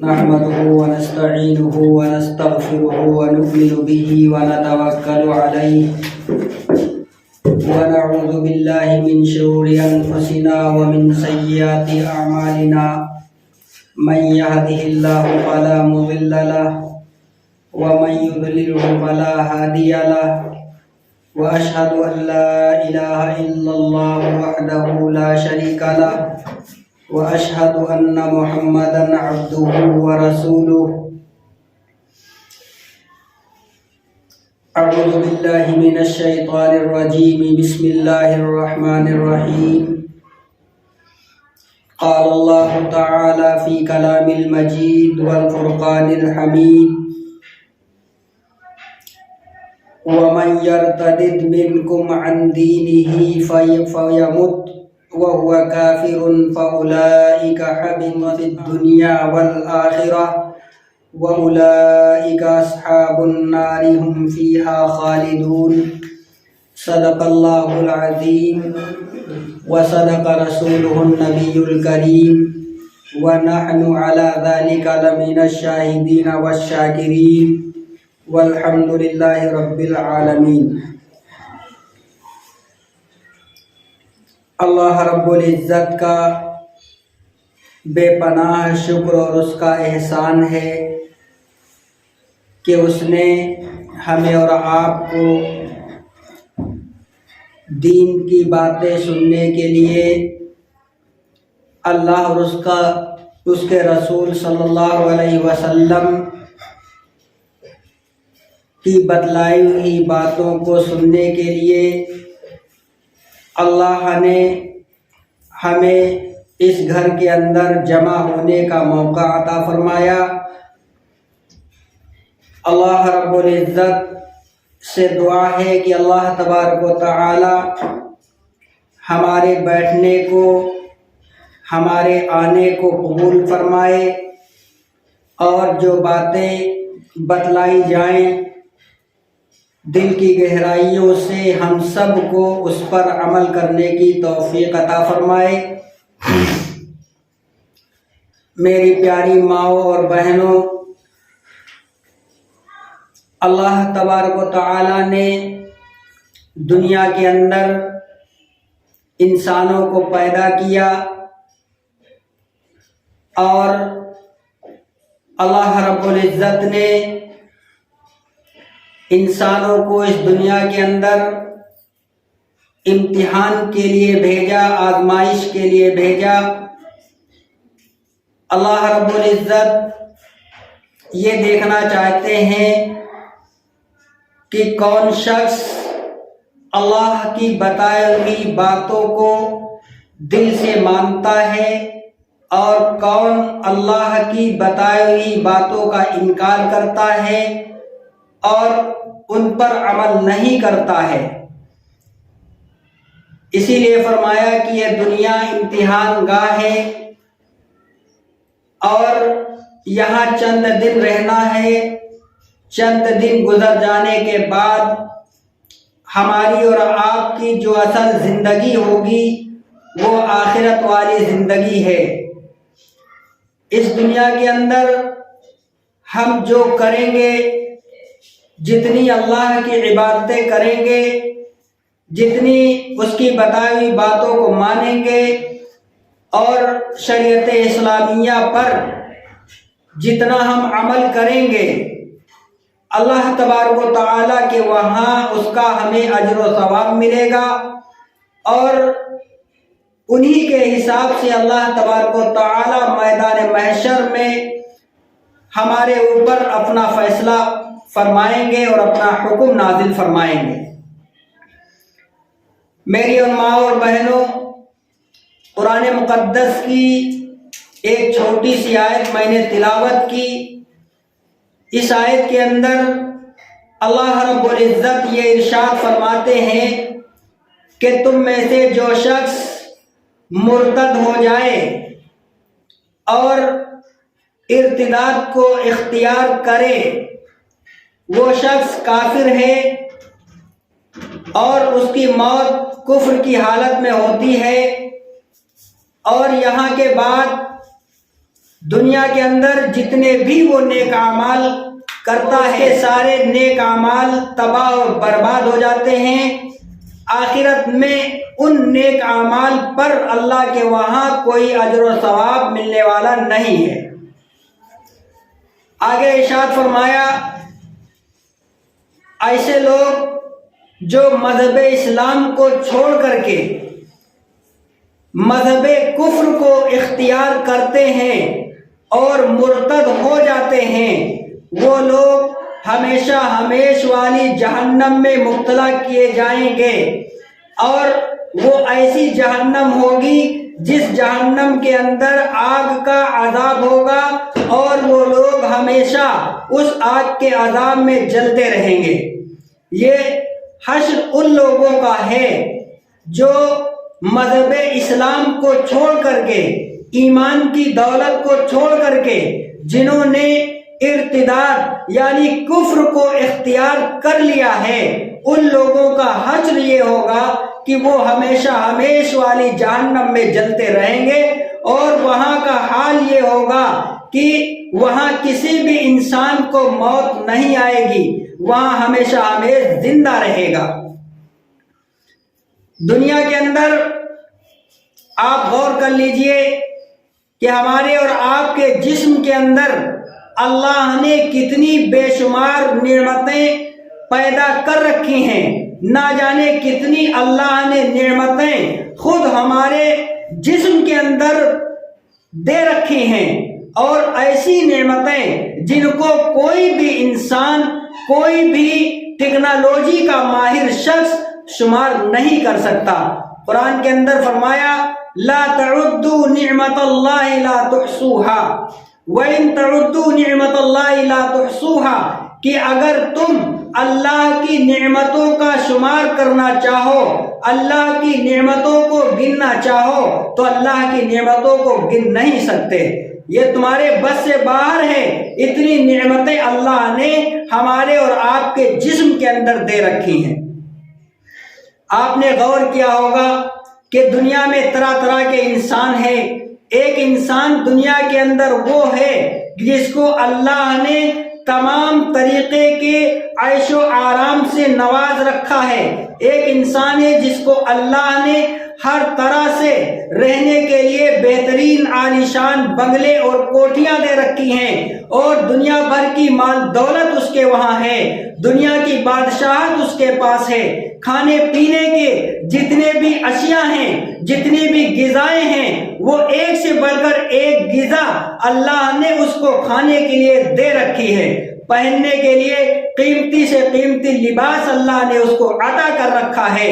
نحمده ونستعينه ونستغفره ونؤمن به ونتوكل عليه ونعوذ بالله من شرور أنفسنا ومن سيئات أعمالنا من يهده الله فلا مضل له ومن يضلله فلا هادي له وأشهد أن لا إله إلا الله وحده لا شريك له وأشهد أن محمدًا عبده ورسوله أعوذ بالله من الشيطان الرجيم بسم الله الرحمن الرحيم قال الله تعالى في كلام المجيد والفرقان الحميد ومن يرتد منكم عن دينه فيمت وهو كافر فأولئك حبطت الدنيا والآخرة وأولئك أصحاب النار هم فيها خالدون صدق الله العظيم وصدق رسوله النبي الكريم ونحن على ذلك لمن الشاهدين والشاكرين والحمد لله رب العالمين۔ اللہ رب العزت کا بے پناہ شکر اور اس کا احسان ہے کہ اس نے ہمیں اور آپ کو دین کی باتیں سننے کے لیے اللہ اور اس کے رسول صلی اللہ علیہ وسلم کی بتلائی ہوئی باتوں کو سننے کے لیے اللہ نے ہمیں اس گھر کے اندر جمع ہونے کا موقع عطا فرمایا۔ اللہ رب العزت سے دعا ہے کہ اللہ تبارک و تعالی ہمارے بیٹھنے کو، ہمارے آنے کو قبول فرمائے اور جو باتیں بتلائی جائیں دل کی گہرائیوں سے ہم سب کو اس پر عمل کرنے کی توفیق عطا فرمائے۔ میری پیاری ماؤں اور بہنوں، اللہ تبارک و تعالی نے دنیا کے اندر انسانوں کو پیدا کیا اور اللہ رب العزت نے انسانوں کو اس دنیا کے اندر امتحان کے لیے بھیجا، آزمائش کے لیے بھیجا۔ اللہ رب العزت یہ دیکھنا چاہتے ہیں کہ کون شخص اللہ کی بتائی ہوئی باتوں کو دل سے مانتا ہے اور کون اللہ کی بتائی ہوئی باتوں کا انکار کرتا ہے اور ان پر عمل نہیں کرتا ہے۔ اسی لیے فرمایا کہ یہ دنیا امتحان گاہ ہے اور یہاں چند دن رہنا ہے، چند دن گزر جانے کے بعد ہماری اور آپ کی جو اصل زندگی ہوگی وہ آخرت والی زندگی ہے۔ اس دنیا کے اندر ہم جو کریں گے، جتنی اللہ کی عبادتیں کریں گے، جتنی اس کی بتائی ہوئی باتوں کو مانیں گے اور شریعت اسلامیہ پر جتنا ہم عمل کریں گے، اللہ تبارک و تعالیٰ کے وہاں اس کا ہمیں اجر و ثواب ملے گا اور انہی کے حساب سے اللہ تبارک و تعالیٰ میدان محشر میں ہمارے اوپر اپنا فیصلہ فرمائیں گے اور اپنا حکم نازل فرمائیں گے۔ میری اور ماں اور بہنوں، قرآن مقدس کی ایک چھوٹی سی آیت میں نے تلاوت کی۔ اس آیت کے اندر اللہ رب العزت یہ ارشاد فرماتے ہیں کہ تم میں سے جو شخص مرتد ہو جائے اور ارتداد کو اختیار کرے وہ شخص کافر ہے اور اس کی موت کفر کی حالت میں ہوتی ہے، اور یہاں کے بعد دنیا کے اندر جتنے بھی وہ نیک اعمال کرتا ہے سارے نیک اعمال تباہ اور برباد ہو جاتے ہیں. آخرت میں ان نیک اعمال پر اللہ کے وہاں کوئی اجر و ثواب ملنے والا نہیں ہے. آگے ارشاد فرمایا ایسے لوگ جو مذہب اسلام کو چھوڑ کر کے مذہب کفر کو اختیار کرتے ہیں اور مرتد ہو جاتے ہیں وہ لوگ ہمیشہ ہمیش والی جہنم میں مبتلا کیے جائیں گے اور وہ ایسی جہنم ہوگی جس جہنم کے اندر آگ کا عذاب ہوگا اور وہ لوگ ہمیشہ اس آگ کے عذاب میں جلتے رہیں گے. یہ حشر ان لوگوں کا ہے جو مذہب اسلام کو چھوڑ کر کے ایمان کی دولت کو چھوڑ کر کے جنہوں نے ارتداد یعنی کفر کو اختیار کر لیا ہے ان لوگوں کا حشر یہ ہوگا کہ وہ ہمیشہ ہمیش والی جہنم میں جلتے رہیں گے اور وہاں کا حال یہ ہوگا کہ وہاں کسی بھی انسان کو موت نہیں آئے گی, وہاں ہمیشہ ہمیش زندہ رہے گا. دنیا کے اندر آپ غور کر لیجئے کہ ہمارے اور آپ کے جسم کے اندر اللہ نے کتنی بے شمار نعمتیں پیدا کر رکھی ہیں, نہ جانے کتنی اللہ نے نعمتیں خود ہمارے جسم کے اندر دے رکھی ہیں اور ایسی نعمتیں جن کو کوئی بھی انسان کوئی بھی ٹیکنالوجی کا ماہر شخص شمار نہیں کر سکتا. قرآن کے اندر فرمایا لا تعدوا نعمت اللہ لا تحصوها وَإِن تَعُدُّوا نِعْمَتَ اللَّهِ لَا تُحْصُوهَا کہ اگر تم اللہ کی نعمتوں کا شمار کرنا چاہو, اللہ کی نعمتوں کو گننا چاہو تو اللہ کی نعمتوں کو گن نہیں سکتے. یہ تمہارے بس سے باہر ہے. اتنی نعمتیں اللہ نے ہمارے اور آپ کے جسم کے اندر دے رکھی ہیں. آپ نے غور کیا ہوگا کہ دنیا میں طرح طرح کے انسان ہیں. ایک انسان دنیا کے اندر وہ ہے جس کو اللہ نے تمام طریقے کے عیش و آرام سے نواز رکھا ہے. ایک انسان ہے جس کو اللہ نے ہر طرح سے رہنے کے لیے بہترین عالیشان بنگلے اور کوٹھیاں دے رکھی ہیں اور دنیا بھر کی مال دولت اس کے وہاں ہے, دنیا کی بادشاہت اس کے پاس ہے. کھانے پینے کے جتنے بھی اشیاء ہیں, جتنی بھی غذائیں ہیں, وہ ایک سے بڑھ کر ایک غذا اللہ نے اس کو کھانے کے لیے دے رکھی ہے. پہننے کے لیے قیمتی سے قیمتی لباس اللہ نے اس کو عطا کر رکھا ہے.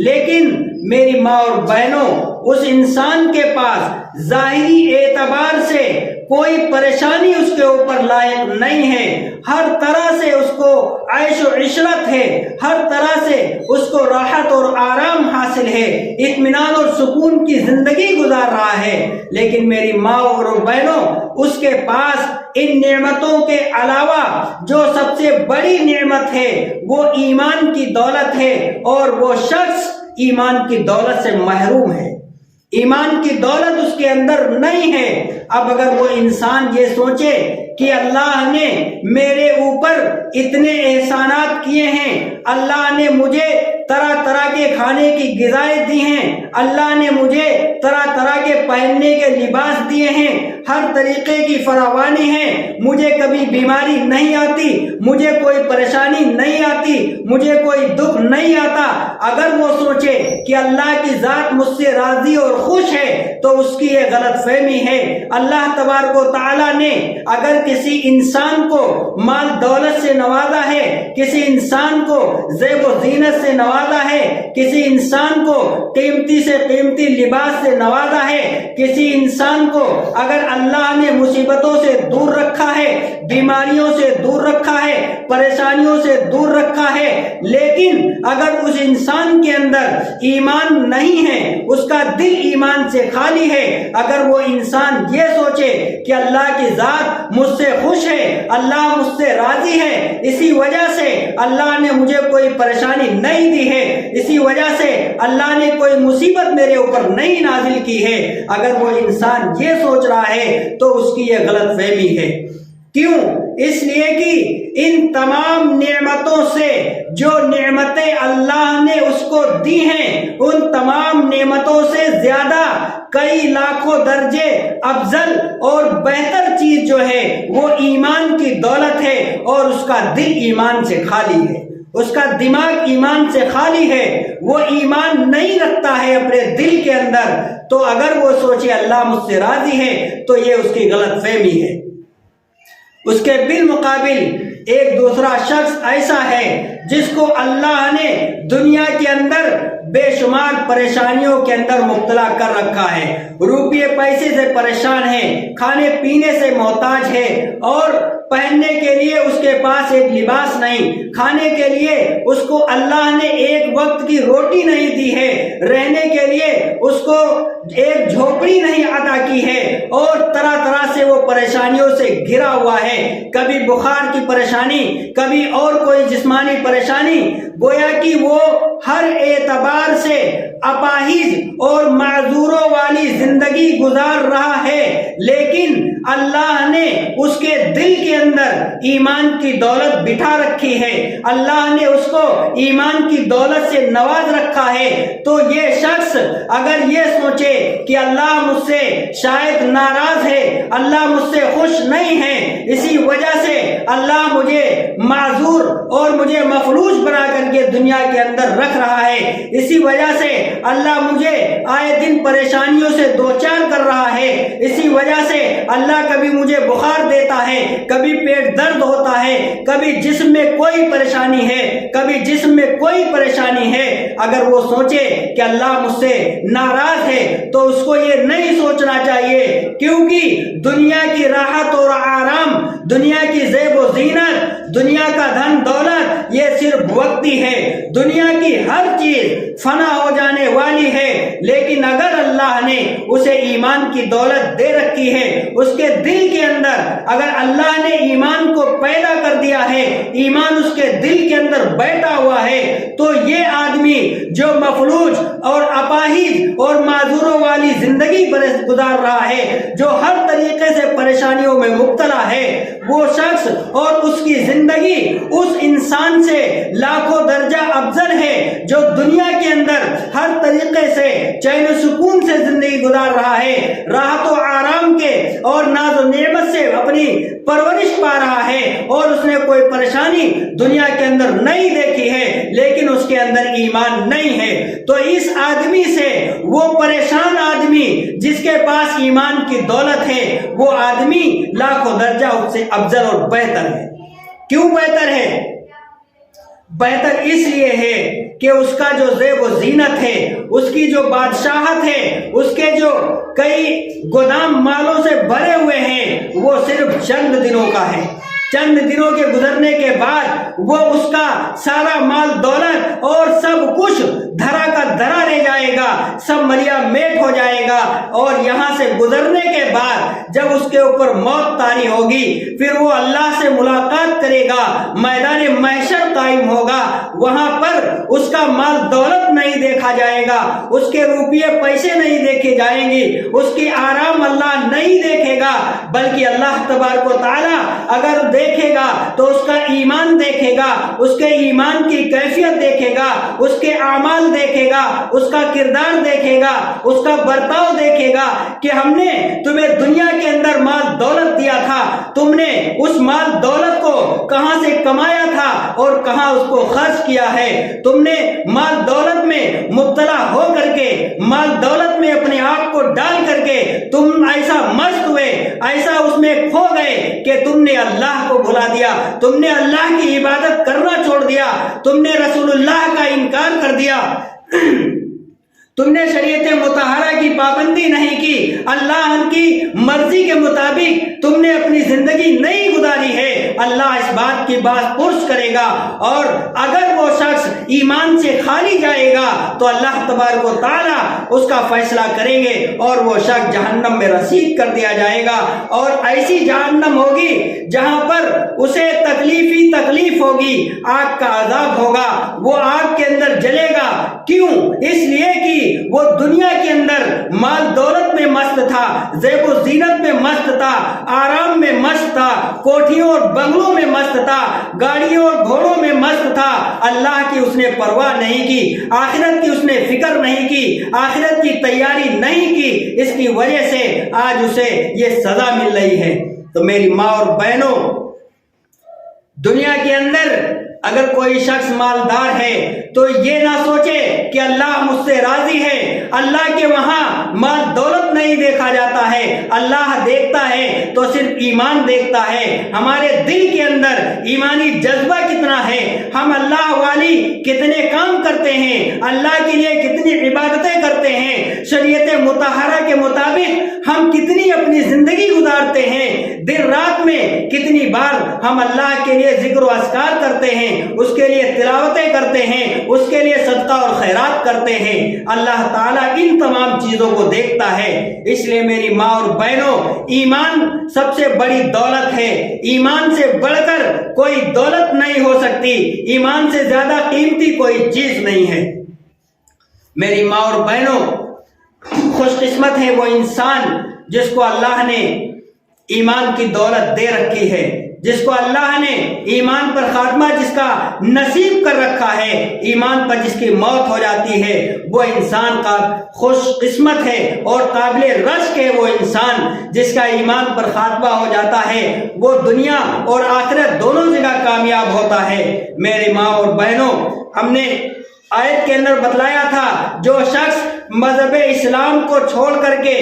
لیکن میری ماں اور بہنوں, اس انسان کے پاس ظاہری اعتبار سے کوئی پریشانی اس کے اوپر لائق نہیں ہے. ہر طرح سے اس کو عیش و عشرت ہے, ہر طرح سے اس کو راحت اور آرام حاصل ہے, اطمینان اور سکون کی زندگی گزار رہا ہے. لیکن میری ماں اور بہنوں, اس کے پاس ان نعمتوں کے علاوہ جو سب سے بڑی نعمت ہے وہ ایمان کی دولت ہے اور وہ شخص ایمان کی دولت سے محروم ہے. ایمان کی دولت اس کے اندر نہیں ہے. اب اگر وہ انسان یہ سوچے کہ اللہ نے میرے اوپر اتنے احسانات کیے ہیں, اللہ نے مجھے طرح طرح کے کھانے کی غذائیں دی ہیں, اللہ نے مجھے طرح طرح کے پہننے کے لباس دیے ہیں, ہر طریقے کی فراوانی ہے, مجھے کبھی بیماری نہیں آتی, مجھے کوئی پریشانی نہیں آتی, مجھے کوئی دکھ نہیں آتا. اگر وہ سوچے کہ اللہ کی ذات مجھ سے راضی اور خوش ہے تو اس کی یہ غلط فہمی ہے. اللہ تبارک و تعالیٰ نے اگر کسی انسان کو مال دولت سے نوازا ہے, کسی انسان کو زیب و زینت سے نوازا ہے, کسی انسان کو قیمتی سے قیمتی لباس سے نوازا ہے, کسی انسان کو اگر اللہ نے مصیبتوں سے دور رکھا ہے, بیماریوں سے دور رکھا ہے، پریشانیوں سے دور رکھا ہے۔ لیکن اگر اس انسان کے اندر ایمان نہیں ہے، اس کا دل ایمان سے خالی ہے، اگر وہ انسان یہ سوچے کہ اللہ کی ذات مجھ سے خوش ہے، اللہ مجھ سے راضی ہے، اسی وجہ سے اللہ نے مجھے کوئی پریشانی نہیں دی ہے، اسی وجہ سے اللہ نے کوئی مصیبت میرے اوپر نہیں نازل کی ہے، اگر وہ انسان یہ سوچ رہا ہے تو اس کی یہ غلط فہمی ہے۔ کیوں؟ اس لیے کہ ان تمام نعمتوں سے جو نعمتیں اللہ نے اس کو دی ہیں، ان تمام نعمتوں سے زیادہ کئی لاکھوں درجے افضل اور بہتر چیز جو ہے وہ ایمان کی دولت ہے، اور اس کا دل ایمان سے خالی ہے، اس کا دماغ ایمان سے خالی ہے، وہ ایمان نہیں رکھتا ہے اپنے دل کے اندر۔ تو اگر وہ سوچے اللہ مجھ سے راضی ہے تو یہ اس کی غلط فہمی ہے۔ اس کے بالمقابل ایک دوسرا شخص ایسا ہے جس کو اللہ نے دنیا کے اندر بے شمار پریشانیوں کے اندر مبتلا کر رکھا ہے، روپیے پیسے سے پریشان ہے، کھانے پینے سے محتاج ہے، اور پہننے کے لیے اس کے پاس ایک لباس نہیں، کھانے کے لیے اس کو اللہ نے ایک وقت کی روٹی نہیں دی ہے، رہنے کے لیے اس کو ایک جھوپڑی نہیں عطا کی ہے، اور طرح طرح سے وہ پریشانیوں سے گھرا ہوا ہے، کبھی بخار کی پریشانی، کبھی اور کوئی جسمانی پریشانی، گویا کہ وہ ہر اعتبار سے اپاہج اور معذوروں والی زندگی گزار رہا ہے۔ لیکن اللہ نے اس کے دل کے اندر ایمان کی دولت بٹھا رکھی ہے، اللہ نے اس کو ایمان کی دولت سے نواز رکھا ہے۔ تو یہ شخص اگر یہ سوچے کہ اللہ مجھ سے شاید ناراض ہے، اللہ مجھ سے خوش نہیں ہے، اسی وجہ سے اللہ مجھے معذور اور مجھے مفلوج بنا کر کے دنیا کے اندر رکھ رہا ہے، اسی وجہ سے اللہ مجھے آئے دن پریشانیوں سے دوچار کر رہا ہے، اسی وجہ سے اللہ کبھی مجھے بخار دیتا ہے، کبھی پیٹ درد ہوتا ہے، کبھی جسم میں کوئی پریشانی ہے، کبھی جسم میں کوئی پریشانی ہے۔ اگر وہ سوچے کہ اللہ مجھ سے ناراض ہے تو اس کو یہ نہیں سوچنا چاہیے، کیونکہ دنیا کی راحت اور آرام، دنیا کی زیب و زینت، دنیا کا دھن دولت یہ صرف وقتی ہے، دنیا کی ہر چیز فنا ہو جانے والی ہے۔ لیکن اگر اللہ نے اسے ایمان کی دولت دے رکھی ہے، اس کے دل کے اندر اگر اللہ نے ایمان کو پیدا کر دیا ہے، ایمان اس کے دل کے اندر بیٹھا ہوا ہے، تو یہ آدمی جو مفلوج اور اپاہج اور معذوروں والی زندگی گزار رہا ہے، جو ہر طریقے سے پریشانیوں میں مبتلا ہے، وہ شخص اور اس کی زندگی اس انسان سے لاکھوں درجہ افضل ہے جو دنیا کے اندر ہر طریقے سے چین و سکون سے زندگی گزار رہا ہے، راحت و آرام کے اور ناز و نعمت سے اپنی پرورش پا رہا ہے، اور اس نے کوئی پریشانی دنیا کے اندر نہیں دیکھی ہے، لیکن اس کے اندر ایمان نہیں ہے۔ تو اس آدمی سے وہ پریشان آدمی جس کے پاس ایمان کی دولت ہے، وہ آدمی لاکھوں درجہ اس سے افضل اور بہتر ہے۔ کیوں بہتر ہے؟ بہتر اس لیے ہے کہ اس کا جو زیب و زینت ہے، اس کی جو بادشاہت ہے، اس کے جو کئی گودام مالوں سے بھرے ہوئے ہیں، وہ صرف چند دنوں کا ہے۔ چند دنوں کے گزرنے کے بعد وہ اس کا سارا مال دولت اور سب کچھ دھرا کا دھرا رہ جائے گا، سب ملیا میٹ ہو جائے گا، اور یہاں سے گزرنے کے بعد جب اس کے اوپر موت طاری ہوگی، پھر وہ اللہ سے ملاقات کرے گا، میدان محشر قائم ہوگا، وہاں پر اس کا مال دولت نہیں دیکھا جائے گا، اس کے روپیے پیسے نہیں دیکھے جائیں گے، اس کی آرام اللہ نہیں دیکھے گا، بلکہ اللہ تبارک و تعالی اگر دیکھے گا تو اس کا ایمان دیکھے گا، اس کے ایمان کی کیفیت دیکھے گا، اس کے اعمال دیکھے گا، اس کا کردار دیکھے گا، اس کا برتاؤ دیکھے گا کہ ہم نے تمہیں دنیا کے اندر مال دولت دیا تھا، تم نے اس مال دولت کو کہاں سے کمایا تھا اور کہاں اس کو خرچ کیا ہے، تم نے مال دولت میں مبتلا ہو کر کے، مال دولت میں اپنے آپ کو ڈال کر کے تم ایسا مست ہوئے، ایسا اس میں کھو گئے کہ تم نے اللہ کو بھلا دیا، تم نے اللہ کی عبادت کرنا چھوڑ دیا، تم نے رسول اللہ کا انکار کر دیا، تم نے شریعت مطہرہ کی پابندی نہیں کی، اللہ کی مرضی کے مطابق تم نے اپنی زندگی نہیں گزاری ہے، اللہ اس بات کی بات پرس کرے گا، اور اگر وہ شخص ایمان سے خالی جائے گا تو اللہ تبارک و تعالیٰ اس کا فیصلہ کریں گے اور وہ شخص جہنم میں رسید کر دیا جائے گا، اور ایسی جہنم ہوگی جہاں پر اسے تکلیف ہی تکلیف ہوگی، آگ کا عذاب ہوگا، وہ آگ کے اندر جلے گا۔ کیوں؟ اس لیے کہ وہ دنیا کے اندر مال دولت میں مست تھا، زیب و زینت میں مست تھا، آرام میں مست تھا، کوٹھیوں اور بنگلوں میں مست تھا، گاڑیوں اور گھوڑوں میں مست تھا۔ اللہ کی اس نے پرواہ نہیں کی، آخرت کی اس نے فکر نہیں کی، آخرت کی تیاری نہیں کی، اس کی وجہ سے آج اسے یہ سزا مل رہی ہے۔ تو میری ماں اور بہنوں، دنیا کے اندر اگر کوئی شخص مالدار ہے تو یہ نہ سوچے کہ اللہ مجھ سے راضی ہے۔ اللہ کے وہاں مال دولت نہیں دیکھا جاتا ہے، اللہ دیکھتا ہے تو صرف ایمان دیکھتا ہے، ہمارے دل کے اندر ایمانی جذبہ کتنا ہے، ہم اللہ والی کتنے کام کرتے ہیں، اللہ کے لیے کتنی عبادتیں کرتے ہیں، شریعت مطہرہ کے مطابق ہم کتنی اپنی زندگی گزارتے ہیں، دن رات میں کتنی بار ہم اللہ کے لیے ذکر و اذکار کرتے ہیں، اس کے لیے تلاوتیں کرتے ہیں، اس کے لیے صدقہ اور خیرات کرتے ہیں۔ اللہ تعالیٰ ان تمام چیزوں کو دیکھتا ہے۔ اس لیے میری ماں اور بہنوں، ایمان سب سے بڑی دولت ہے، ایمان سے بڑھ کر کوئی دولت نہیں ہو سکتی، ایمان سے زیادہ قیمتی کوئی چیز نہیں ہے۔ میری ماں اور بہنوں، خوش قسمت ہے وہ انسان جس کو اللہ نے ایمان کی دولت دے رکھی ہے، جس کو اللہ نے ایمان پر خاتمہ جس کا نصیب کر رکھا ہے، ایمان پر جس کی موت ہو جاتی ہے، وہ انسان کا خوش قسمت ہے اور قابل رشک ہے۔ وہ انسان جس کا ایمان پر خاتمہ ہو جاتا ہے وہ دنیا اور آخرت دونوں جگہ کامیاب ہوتا ہے۔ میرے ماں اور بہنوں، ہم نے آیت کے اندر بتلایا تھا جو شخص مذہب اسلام کو چھوڑ کر کے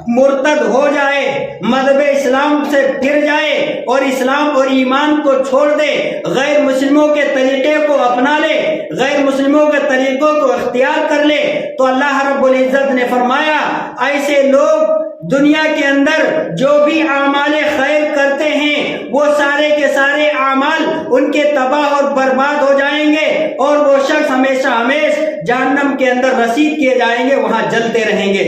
مرتد ہو جائے، مذہب اسلام سے پھر جائے اور اسلام اور ایمان کو چھوڑ دے، غیر مسلموں کے طریقے کو اپنا لے، غیر مسلموں کے طریقوں کو اختیار کر لے، تو اللہ رب العزت نے فرمایا ایسے لوگ دنیا کے اندر جو بھی اعمال خیر کرتے ہیں وہ سارے کے سارے اعمال ان کے تباہ اور برباد ہو جائیں گے، اور وہ شخص ہمیشہ ہمیشہ جہنم کے اندر رسید کیے جائیں گے، وہاں جلتے رہیں گے۔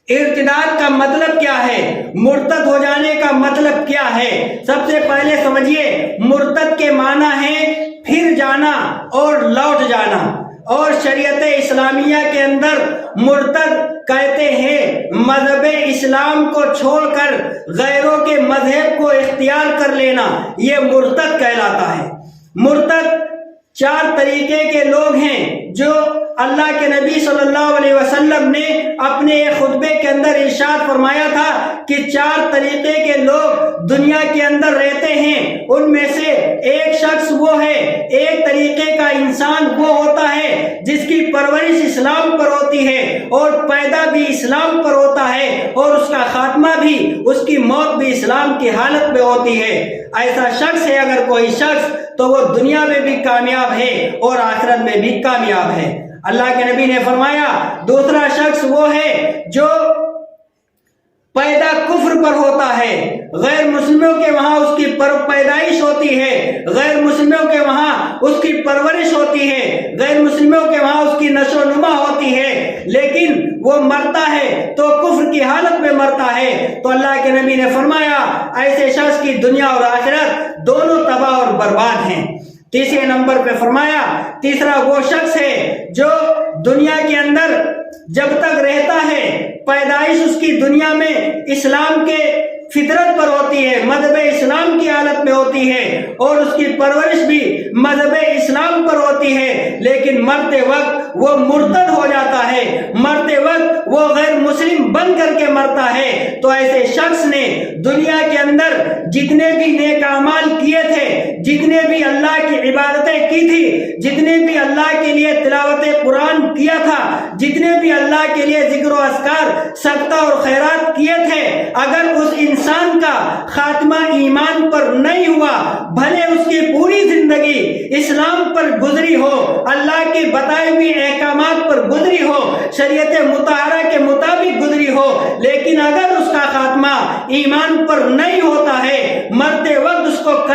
ارتداد کا مطلب کیا ہے؟ مرتد ہو جانے کا مطلب کیا ہے؟ سب سے پہلے سمجھیے، مرتد کے معنی ہے پھر جانا اور لوٹ جانا، اور شریعت اسلامیہ کے اندر مرتد کہتے ہیں مذہب اسلام کو چھوڑ کر غیروں کے مذہب کو اختیار کر لینا، یہ مرتد کہلاتا ہے۔ مرتد چار طریقے کے لوگ ہیں جو اللہ کے نبی صلی اللہ علیہ وسلم نے اپنے ایک خطبے کے اندر ارشاد فرمایا تھا کہ چار طریقے کے لوگ دنیا کے اندر رہتے ہیں، ان میں سے ایک شخص وہ ہے، ایک طریقے کا انسان وہ ہوتا ہے جس کی پرورش اسلام پر ہوتی ہے اور پیدا بھی اسلام پر ہوتا ہے اور اس کا خاتمہ بھی، اس کی موت بھی اسلام کی حالت میں ہوتی ہے۔ ایسا شخص ہے اگر کوئی شخص تو وہ دنیا میں بھی کامیاب ہے اور آخرت میں بھی کامیاب ہے۔ اللہ کے نبی نے فرمایا دوسرا شخص وہ ہے جو پیدا کفر پر ہوتا ہے، غیر مسلموں کے وہاں اس کی پیدائش ہوتی ہے، غیر مسلموں کے وہاں اس کی پرورش ہوتی ہے، غیر مسلموں کے وہاں اس کی نشو و نما ہوتی ہے، لیکن وہ مرتا ہے تو کفر کی حالت میں مرتا ہے۔ تو اللہ کے نبی نے فرمایا ایسے شخص کی دنیا اور آخرت دونوں تباہ اور برباد ہیں۔ تیسرے نمبر پہ فرمایا تیسرا وہ شخص ہے جو دنیا کے اندر جب تک رہتا ہے پیدائش اس کی دنیا میں اسلام کے فطرت پر ہوتی ہے، مذہب اسلام کی حالت میں ہوتی ہے اور اس کی پرورش بھی مذہب اسلام پر ہوتی ہے، لیکن مرتے وقت وہ مرتد ہو جاتا ہے، مرتے وقت وہ غیر مسلم بن کر کے مرتا ہے۔ تو ایسے شخص نے دنیا کے اندر جتنے بھی نیک اعمال کیے تھے، جتنے بھی اللہ کی عبادتیں کی تھی، جتنے بھی اللہ کے لیے تلاوت قرآن کیا تھا، جتنے بھی اللہ کے لیے ذکر و اذکار صدقہ اور خیرات کیے تھے، اگر اس انسان کا خاتمہ ایمان پر نہیں ہوا، بھلے اس کی پوری زندگی اسلام پر گزری ہو، اللہ کی بتائے ہوئے احکامات پر گزری ہو، شریعت مطہرہ کے مطابق گزری ہو، لیکن اگر اس کا خاتمہ ایمان پر نہیں ہوتا ہے، مرتے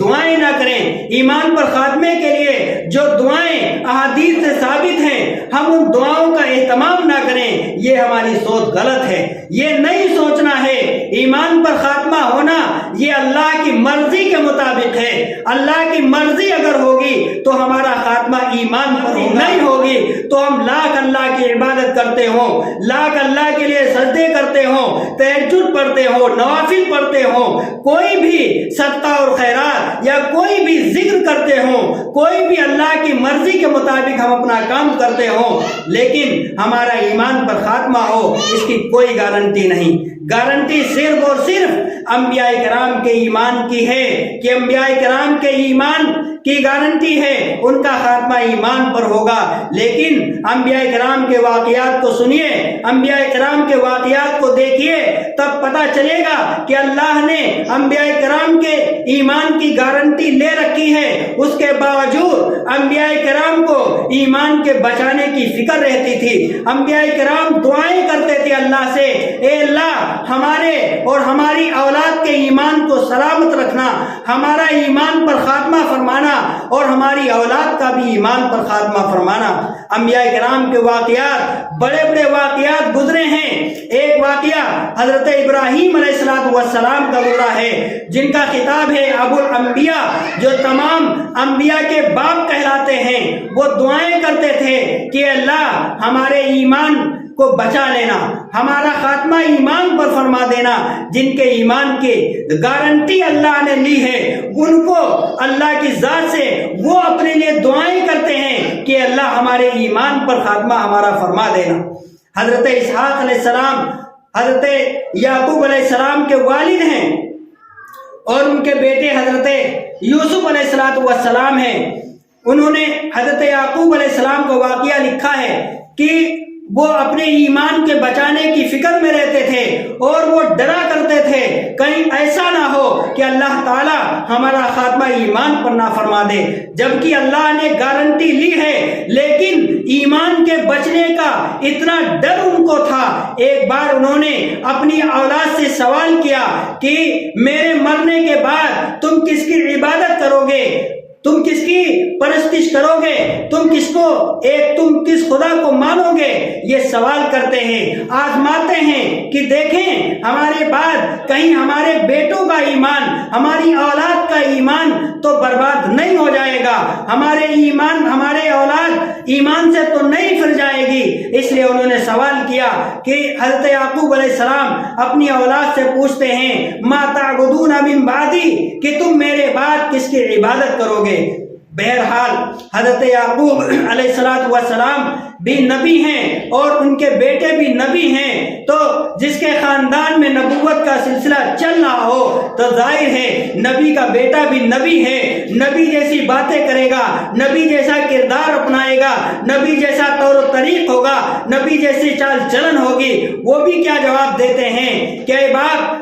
دعائیں نہ کریں۔ ایمان پر خاتمے کے لیے جو دعائیں احادیث سے ثابت ہیں ہم ان دعاؤں کا اہتمام نہ کریں، یہ ہماری سوچ غلط ہے۔ یہ نہیں سوچنا ہے ایمان پر خاتمہ ہونا یہ اللہ کی مرضی کے مطابق ہے۔ اللہ کی مرضی اگر ہوگی تو ہمارا خاتمہ ایمان پر نہیں ہوگی تو ہم لاکھ اللہ کی عبادت کرتے ہوں، لاکھ اللہ کے لیے سجدے کرتے ہوں، تہجد پڑھتے ہوں، نوافل پڑھتے ہوں، کوئی بھی صدقہ اور خیرات یا کوئی بھی ذکر کرتے ہوں، کوئی بھی اللہ کی مرضی کے مطابق ہم اپنا کام کرتے ہوں، لیکن ہمارا ایمان پر خاتمہ ہو اس کی کوئی گارنٹی نہیں۔ گارنٹی صرف اور صرف انبیاء کرام کے ایمان کی ہے کہ انبیاء کرام کے ایمان کی گارنٹی ہے ان کا خاتمہ ایمان پر ہوگا۔ لیکن انبیاء کرام کے واقعات کو سنیے، انبیاء کرام کے واقعات کو دیکھیے، تب پتہ چلے گا کہ اللہ نے انبیاء کرام کے ایمان کی گارنٹی لے رکھی ہے، اس کے باوجود انبیاء کرام کو ایمان کے بچانے کی فکر رہتی تھی۔ انبیاء کرام دعائیں کرتے تھے اللہ سے، اے اللہ ہمارے اور ہماری اولاد کے ایمان کو سلامت رکھنا، ہمارا ایمان پر خاتمہ فرمانا اور ہماری اولاد کا بھی ایمان پر خاتمہ فرمانا۔ انبیاء کرام کے واقعات بڑے بڑے واقعات گزرے ہیں۔ ایک واقعہ حضرت ابراہیم علیہ السلام کا گزرا ہے جن کا خطاب ہے ابو الانبیاء، جو تمام انبیاء کے باپ کہلاتے ہیں۔ وہ دعائیں کرتے تھے کہ اللہ ہمارے ایمان کو بچا لینا، ہمارا خاتمہ ایمان پر فرما دینا۔ جن کے ایمان کی گارنٹی اللہ نے لی ہے ان کو اللہ کی ذات سے وہ اپنے لیے دعائیں کرتے ہیں کہ اللہ ہمارے ایمان پر خاتمہ ہمارا فرما دینا۔ حضرت اسحاق علیہ السلام حضرت یعقوب علیہ السلام کے والد ہیں اور ان کے بیٹے حضرت یوسف علیہ السلام ہیں۔ انہوں نے حضرت یعقوب علیہ السلام کا واقعہ لکھا ہے کہ وہ اپنے ایمان کے بچانے کی فکر میں رہتے تھے اور وہ ڈرا کرتے تھے کہیں ایسا نہ ہو کہ اللہ تعالیٰ ہمارا خاتمہ ایمان پر نہ فرما دے، جبکہ اللہ نے گارنٹی لی ہے، لیکن ایمان کے بچنے کا اتنا ڈر ان کو تھا۔ ایک بار انہوں نے اپنی اولاد سے سوال کیا کہ میرے مرنے کے بعد تم کس کی عبادت کرو گے، تم کس کی پرستش کرو گے، تم کس خدا کو مانو گے؟ یہ سوال کرتے ہیں، آزماتے ہیں کہ دیکھیں ہمارے بعد کہیں ہمارے بیٹوں کا ایمان، ہماری اولاد کا ایمان تو برباد نہیں ہو جائے گا، ہمارے اولاد ایمان سے تو نہیں پھر جائے گی۔ اس لیے انہوں نے سوال کیا کہ حضرت یعقوب علیہ السلام اپنی اولاد سے پوچھتے ہیں ما تعبدون من بعدی، کہ تم میرے بعد کس کی عبادت کرو گے؟ بہرحال حضرت یعقوب علیہ السلام بھی نبی ہیں اور ان کے بیٹے بھی نبی ہیں، تو جس کے خاندان میں نبوت کا سلسلہ چل رہا ہو تو ظاہر ہے نبی کا بیٹا بھی نبی ہے، نبی جیسی باتیں کرے گا، نبی جیسا کردار اپنائے گا، نبی جیسا طور و طریق ہوگا، نبی جیسی چال چلن ہوگی۔ وہ بھی کیا جواب دیتے ہیں کہ اے باپ،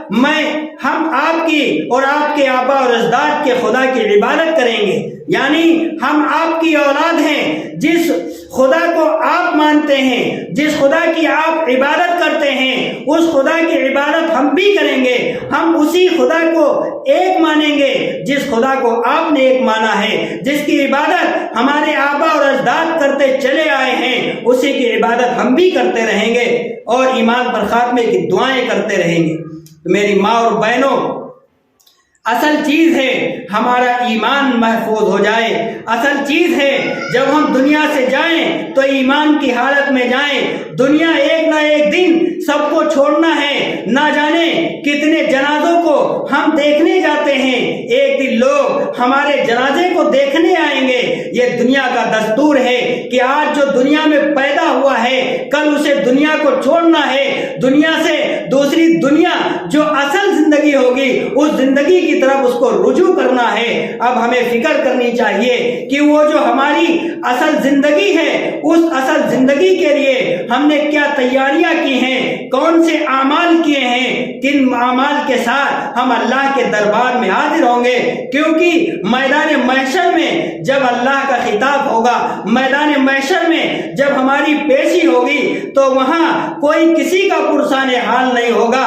ہم آپ کی اور آپ کے آبا اور اجداد کے خدا کی عبادت کریں گے، یعنی ہم آپ کی اولاد ہیں، جس خدا کو آپ مانتے ہیں، جس خدا کی آپ عبادت کرتے ہیں، اس خدا کی عبادت ہم بھی کریں گے، ہم اسی خدا کو ایک مانیں گے جس خدا کو آپ نے ایک مانا ہے، جس کی عبادت ہمارے آبا اور اجداد کرتے چلے آئے ہیں، اسی کی عبادت ہم بھی کرتے رہیں گے اور ایمان پر خاتمے کی دعائیں کرتے رہیں گے۔ میری ماں اور بہنوں، اصل چیز ہے ہمارا ایمان محفوظ ہو جائے، اصل چیز ہے جب ہم دنیا سے جائیں تو ایمان کی حالت میں جائیں۔ دنیا ایک نہ ایک دن سب کو چھوڑنا ہے، نہ جانے کتنے جنازوں کو ہم دیکھنے جاتے ہیں، ایک دن لوگ ہمارے جنازے کو دیکھنے آئیں گے۔ یہ دنیا کا دستور ہے کہ آج جو دنیا میں پیدا ہوا ہے کل اسے دنیا کو چھوڑنا ہے، دنیا سے دوسری دنیا جو اصل زندگی ہوگی اس زندگی کی طرف اس کو رجوع کرنا ہے۔ اب ہمیں فکر کرنی چاہیے کہ وہ جو ہماری اصل زندگی ہے اس اصل زندگی کے لیے ہم نے کیا تیاریاں کی ہیں، کون سے اعمال کیے ہیں، کن اعمال کے ساتھ ہم اللہ کے دربار میں حاضر ہوں گے، کیونکہ میدان محشر میں جب اللہ کا خطاب ہوگا، میدان محشر میں جب ہماری پیشی ہوگی تو وہاں کوئی کسی کا پرسان حال نہیں ہوگا،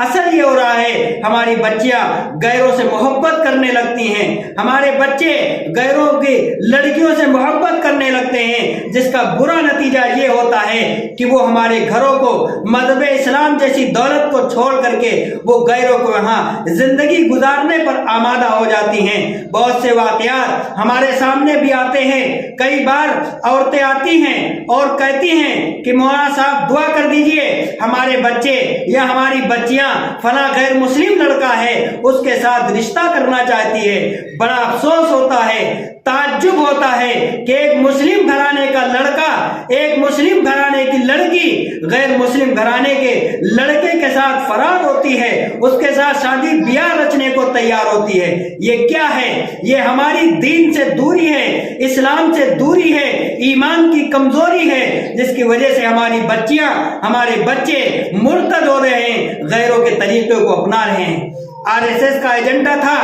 اثر یہ ہو رہا ہے ہماری بچیاں غیروں سے محبت کرنے لگتی ہیں، ہمارے بچے غیروں کی لڑکیوں سے محبت کرنے لگتے ہیں، جس کا برا نتیجہ یہ ہوتا ہے کہ وہ ہمارے گھروں کو مذہب اسلام جیسی دولت کو چھوڑ کر کے وہ غیروں کو یہاں زندگی گزارنے پر آمادہ ہو جاتی ہیں۔ بہت سے واقعات ہمارے سامنے بھی آتے ہیں، کئی بار عورتیں آتی ہیں اور کہتی ہیں کہ مولانا صاحب دعا کر دیجئے، ہمارے بچے یا ہماری بچیاں فلاں غیر مسلم لڑکا ہے اس کے ساتھ رشتہ کرنا چاہتی ہے۔ بڑا افسوس ہوتا ہے، تعجب ہوتا ہے کہ ایک مسلم گھرانے کا لڑکا، ایک مسلم گھرانے کی لڑکی غیر مسلم گھرانے کے لڑکے کے ساتھ فرار ہوتی ہے، اس کے ساتھ شادی بیاہ رچنے کو تیار ہوتی ہے۔ یہ کیا ہے؟ یہ ہماری دین سے دوری ہے، اسلام سے دوری ہے، ایمان کی کمزوری ہے، جس کی وجہ سے ہماری بچیاں، ہمارے بچے مرتد ہو رہے ہیں، غیروں کے طریقوں کو اپنا رہے ہیں۔ RSS کا ایجنڈا تھا،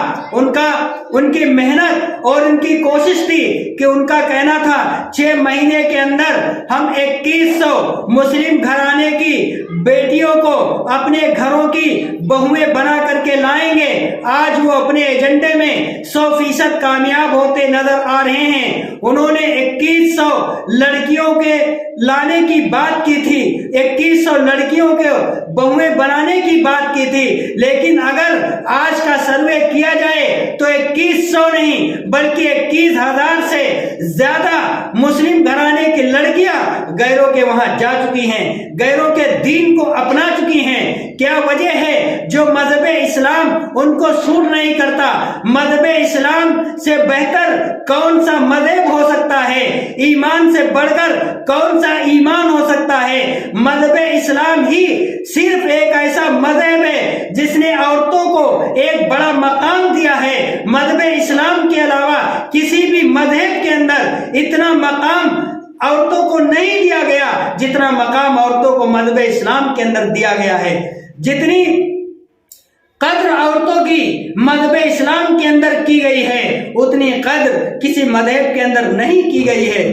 ان کی محنت اور ان کی کوشش تھی کہ ان کا کہنا تھا 6 مہینے کے اندر ہم 2100 مسلم گھرانے کی بیٹیوں کو اپنے گھروں کی بہویں بنا کر کے لائیں گے۔ آج وہ اپنے ایجنڈے میں 100% کامیاب ہوتے نظر آ رہے ہیں۔ انہوں نے 2100 لڑکیوں کے لانے کی بات کی تھی، 2100 لڑکیوں کے بہویں بنانے کی بات کی تھی، لیکن اگر آج کا سروے کیا جائے تو 2100 نہیں بلکہ 21,000 سے زیادہ مسلم گھرانے کی لڑکیاں غیروں کے وہاں جا چکی ہیں، غیروں کے دین کو اپنا چکی ہیں۔ کیا وجہ ہے؟ جو مذہب اسلام ان کو سوٹ نہیں کرتا۔ مذہب اسلام سے بہتر کون سا مذہب ہو سکتا ہے؟ ایمان سے بڑھ کر کون سا ایمان ہو سکتا ہے؟ مذہب اسلام ہی صرف ایک ایسا مذہب ہے جس نے عورتوں کو ایک بڑا مقام دیا ہے۔ مذہب اسلام کے علاوہ کسی بھی مذہب کے اندر اتنا مقام عورتوں کو نہیں دیا گیا جتنا مقام عورتوں کو مذہب اسلام کے اندر دیا گیا ہے۔ جتنی قدر عورتوں کی مذہب اسلام کے اندر کی گئی ہے اتنی قدر کسی مذہب کے اندر نہیں کی گئی ہے،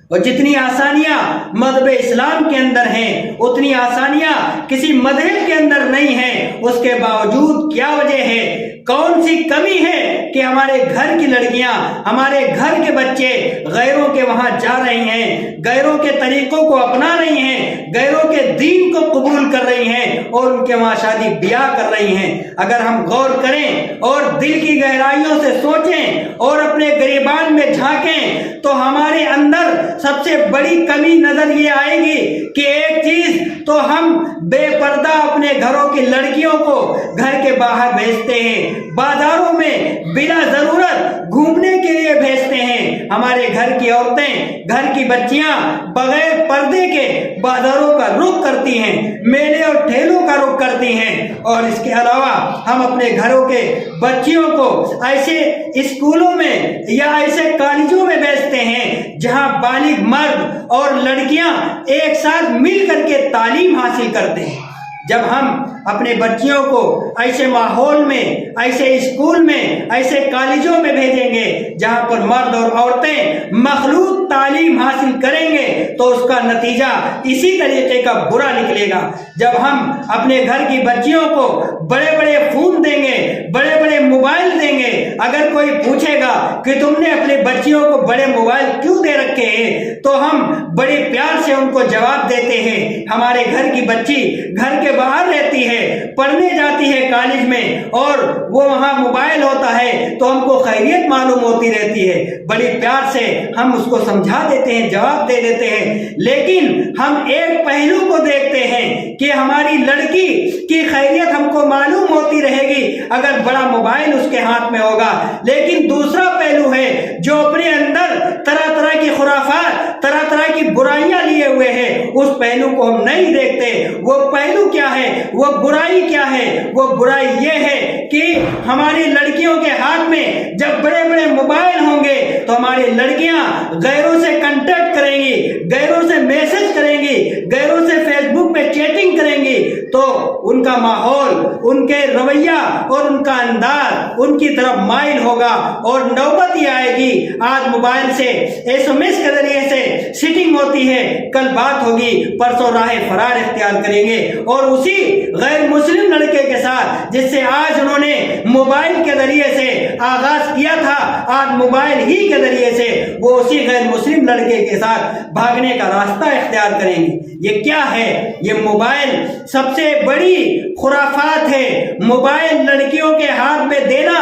اور جتنی آسانیاں مذہب اسلام کے اندر ہیں اتنی آسانیاں کسی مذہب کے اندر نہیں ہیں۔ اس کے باوجود کیا وجہ ہے؟ کون سی کمی ہے کہ ہمارے گھر کی لڑکیاں، ہمارے گھر کے بچے غیروں کے وہاں جا رہے ہیں، غیروں کے طریقوں کو اپنا رہی ہیں، غیروں کے دین کو قبول کر رہی ہیں اور ان کے وہاں شادی بیاہ کر رہی ہیں؟ اگر ہم غور کریں اور دل کی گہرائیوں سے سوچیں اور اپنے گریبان میں جھانکیں تو ہمارے اندر سب سے بڑی کمی نظر یہ آئے گی کہ ایک چیز تو ہم بے پردہ اپنے گھروں کی لڑکیوں کو گھر کے باہر بھیجتے ہیں، بازاروں میں بلا ضرورت گھومنے کے لیے بھیجتے ہیں۔ ہمارے گھر کی عورتیں، گھر کی بچیاں بغیر پردے کے بازاروں کا رخ کرتی ہیں، میلے اور ٹھیلوں کا رخ کرتی ہیں، اور اس کے علاوہ ہم اپنے گھروں کے بچیوں کو ایسے اسکولوں میں یا ایسے کالجوں میں بھیجتے ہیں جہاں بالغ مرد اور لڑکیاں ایک ساتھ مل کر کے تعلیم حاصل کرتے ہیں۔ جب ہم اپنے بچیوں کو ایسے ماحول میں، ایسے اسکول میں، ایسے کالجوں میں بھیجیں گے جہاں پر مرد اور عورتیں مخلوط تعلیم حاصل کریں گے تو اس کا نتیجہ اسی طریقے کا برا نکلے گا۔ جب ہم اپنے گھر کی بچیوں کو بڑے بڑے فون دیں گے، بڑے بڑے موبائل دیں گے، اگر کوئی پوچھے گا کہ تم نے اپنے بچیوں کو بڑے موبائل کیوں دے رکھے ہیں تو ہم بڑے پیار سے ان کو جواب دیتے ہیں، ہمارے گھر کی بچی گھر کے باہر رہتی ہے، پڑھنے جاتی ہے کالج میں، اور وہ وہاں موبائل ہوتا ہے تو ہم کو خیریت معلوم ہوتی رہتی ہے، بڑی پیار سے ہم اس کو سمجھا دیتے ہیں، جواب دے دیتے ہیں۔ لیکن ہم ایک پہلو کو دیکھتے ہیں کہ ہماری لڑکی کی خیریت ہم کو معلوم ہوتی رہے گی اگر بڑا موبائل اس کے ہاتھ میں ہوگا، لیکن دوسرا پہلو ہے جو اپنے اندر طرح طرح کی خرافات، طرح طرح کی برائیاں لیے ہوئے ہیں، اس پہلو کو ہم نہیں دیکھتے۔ وہ پہلو کیا ہے؟ وہ برائی کیا ہے؟ وہ برائی یہ ہے کہ ہماری لڑکیوں کے ہاتھ میں جب بڑے بڑے موبائل ہوں گے تو ہماری لڑکیاں غیروں سے کنٹیکٹ کریں گی، غیروں سے میسج کریں گی، غیروں سے فیس بک پہ چیٹنگ کریں گی، تو ان کا ماحول، ان کے رویہ اور ان کا انداز ان کی طرف مائل ہوگا، اور نوبت یہ آئے گی آج موبائل سے ایس ایم ایس کے ذریعے سے سیٹنگ ہوتی ہے، کل بات ہوگی، پرسوں راہ فرار اختیار کریں گے، اور اسی غیر مسلم لڑکے کے ساتھ جس سے آج انہوں نے موبائل کے ذریعے سے آغاز کیا تھا، آج موبائل ہی کے ذریعے سے وہ اسی غیر مسلم لڑکے کے ساتھ بھاگنے کا راستہ اختیار کریں گے۔ یہ کیا ہے؟ یہ موبائل سب سے بڑی خرافات ہے۔ موبائل لڑکیوں کے ہاتھ میں دینا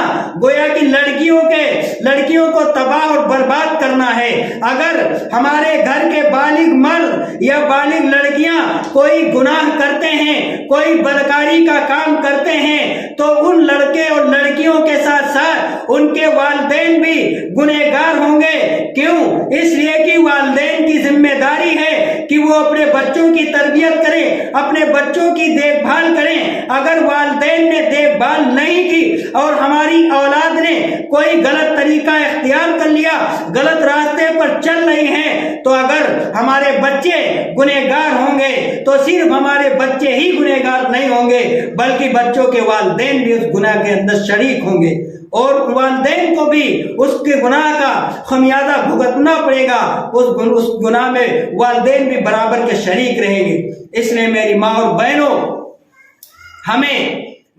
گویا کہ لڑکیوں کو تباہ اور برباد کرنا ہے۔ اگر ہمارے گھر کے بالغ مرد یا بالغ لڑکیاں کوئی گناہ کرتے ہیں، کوئی بدکاری کا کام کرتے ہیں، تو ان لڑکے اور لڑکیوں کے ساتھ ساتھ ان کے والدین بھی گنہگار ہوں گے۔ کیوں؟ اس لیے کہ والدین کی ذمہ داری ہے کہ وہ اپنے بچوں کی تربیت کریں، اپنے بچوں کی دیکھ بھال کریں۔ اگر والدین نے دیکھ بھال نہیں کی اور ہماری اولاد نے کوئی غلط طریقہ اختیار کر لیا، غلط راستے پر چل رہی ہیں، تو اگر ہمارے بچے گنہگار ہوں گے تو صرف ہمارے بچے ہی گنہگار نہیں ہوں گے، بلکہ بچوں کے والدین بھی اس گناہ کے اندر شریک ہوں گے، اور والدین کو بھی اس کے گناہ کا خمیازہ بھگتنا پڑے گا۔ اس گناہ میں والدین بھی برابر کے شریک رہیں گے۔ اس لیے میری ماں اور بہنوں، ہمیں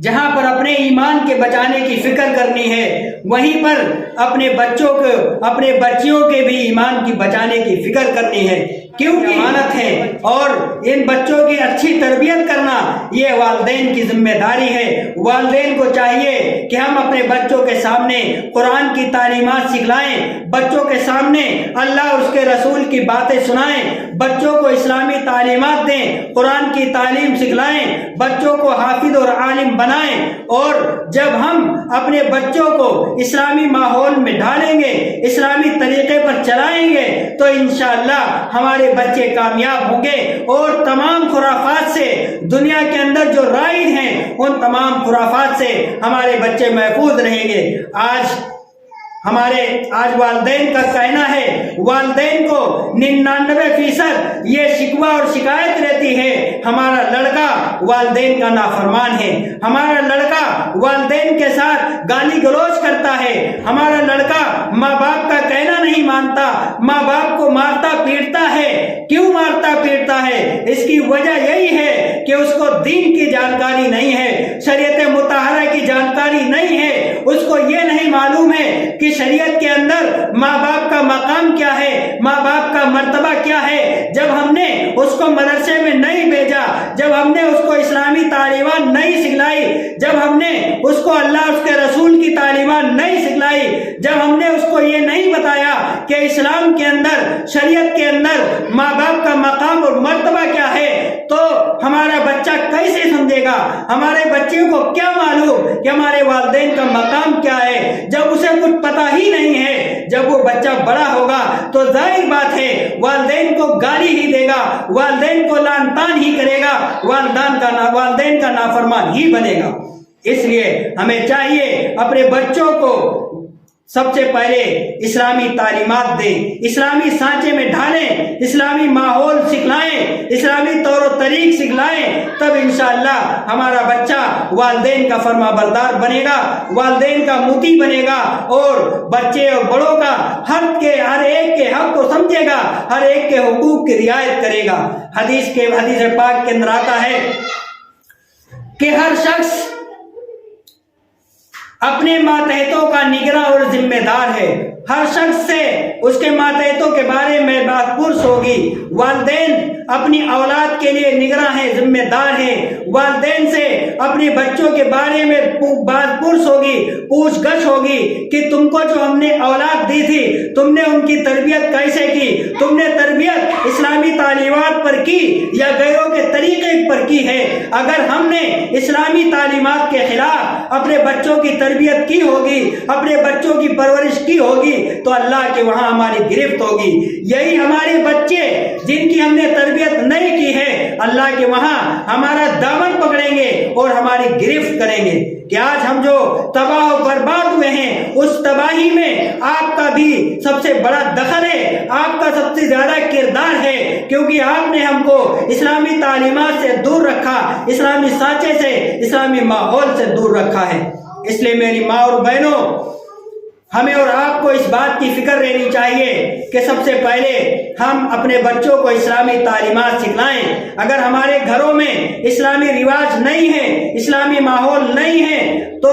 جہاں پر اپنے ایمان کے بچانے کی فکر کرنی ہے، وہیں پر اپنے بچیوں کے بھی ایمان کی بچانے کی فکر کرنی ہے، کیونکہ امانت ہے، اور ان بچوں کی اچھی تربیت کرنا یہ والدین کی ذمہ داری ہے۔ والدین کو چاہیے کہ ہم اپنے بچوں کے سامنے قرآن کی تعلیمات سکھلائیں، بچوں کے سامنے اللہ اور اس کے رسول کی باتیں سنائیں، بچوں کو اسلامی تعلیمات دیں، قرآن کی تعلیم سکھلائیں، بچوں کو حافظ اور عالم بنائیں۔ اور جب ہم اپنے بچوں کو اسلامی ماحول میں ڈالیں گے، اسلامی طریقے پر چلائیں گے، تو انشاءاللہ ہمارے بچے کامیاب ہوں گے، اور تمام خرافات سے دنیا کے اندر جو رائج ہیں ان تمام خرافات سے ہمارے بچے محفوظ رہیں گے۔ آج والدین کا کہنا ہے، والدین کو 99% یہ شکوہ اور شکایت رہتی ہے، ہمارا لڑکا والدین کا نافرمان ہے، ہمارا لڑکا والدین کے ساتھ گالی گلوچ کرتا ہے، ہمارا لڑکا ماں باپ کا کہنا نہیں مانتا، ماں باپ کو مارتا پیٹتا ہے۔ کیوں مارتا پیٹتا ہے؟ اس کی وجہ یہی ہے کہ اس کو دین کی جانکاری نہیں ہے، شریعت مطہرہ کی جانکاری نہیں ہے، اس کو یہ نہیں معلوم ہے کہ شریعت کے اندر ماں باپ کا مقام کیا ہے، ماں باپ کا مرتبہ کیا ہے۔ جب ہم نے اس کو مدرسے میں نہیں بھیجا، جب ہم نے اس کو اسلامی تعلیمات نہیں سکھلائی، جب ہم نے اس کو اللہ اور اس کے رسول کی تعلیمات نہیں سکھلائی، جب ہم نے اس کو یہ نہیں بتایا کہ اسلام کے اندر، شریعت کے اندر ماں باپ کا مقام اور مرتبہ کیا ہے، تو ہمارا بچہ کیسے سمجھے گا؟ ہمارے بچوں کو کیا معلوم کہ ہمارے والدین کا مقام کیا ہے؟ جب اسے کچھ پتہ ہی نہیں ہے، جب وہ بچہ بڑا ہوگا تو ظاہر بات ہے والدین کو گالی ہی دے گا، والدین کو لعن طعن ہی کرے گا، والدین کا نافرمان ہی بنے گا۔ اس لیے ہمیں چاہیے اپنے بچوں کو سب سے پہلے اسلامی تعلیمات دیں، اسلامی سانچے میں ڈھالیں، اسلامی ماحول سکھلائیں، اسلامی طور و طریق سکھلائیں، تب انشاءاللہ ہمارا بچہ والدین کا فرما بردار بنے گا، والدین کا مطیع بنے گا، اور بچے اور بڑوں کا ہر ایک کے حق کو سمجھے گا، ہر ایک کے حقوق کی رعایت کرے گا۔ حدیث پاک کے اندر آتا ہے کہ ہر شخص اپنے ماتحتوں کا نگراں اور ذمہ دار ہے، ہر شخص سے اس کے ماتحتوں کے بارے میں بات پرس ہوگی۔ والدین اپنی اولاد کے لیے نگراں ہیں، ذمہ دار ہیں، والدین سے اپنے بچوں کے بارے میں بات پرس ہوگی، پوچھ گچھ ہوگی کہ تم کو جو ہم نے اولاد دی تھی، تم نے ان کی تربیت کیسے کی، تم نے تربیت اسلامی تعلیمات پر کی یا غیروں کے طریقے پر کی ہے۔ اگر ہم نے اسلامی تعلیمات کے خلاف اپنے بچوں کی تربیت کی ہوگی، اپنے بچوں کی پرورش کی ہوگی، تو اللہ کے وہاں ہماری گرفت ہوگی۔ یہی ہمارے بچے جن کی ہم نے تربیت نہیں کی ہے، اللہ کے وہاں ہمارا دامن پکڑیں گے اور ہماری گرفت کریں گے کہ آج ہم جو تباہ و برباد ہوئے ہیں اس تباہی میں آپ کا بھی سب سے بڑا دخل ہے، آپ کا سب سے زیادہ کردار ہے، کیونکہ آپ نے ہم کو اسلامی تعلیمات سے دور رکھا، اسلامی سانچے سے، اسلامی ماحول سے دور رکھا ہے۔ اس لیے میری ماں اور بہنوں، ہمیں اور آپ کو اس بات کی فکر رہنی چاہیے کہ سب سے پہلے ہم اپنے بچوں کو اسلامی تعلیمات سکھلائیں۔ اگر ہمارے گھروں میں اسلامی رواج نہیں ہے، اسلامی ماحول نہیں ہے، تو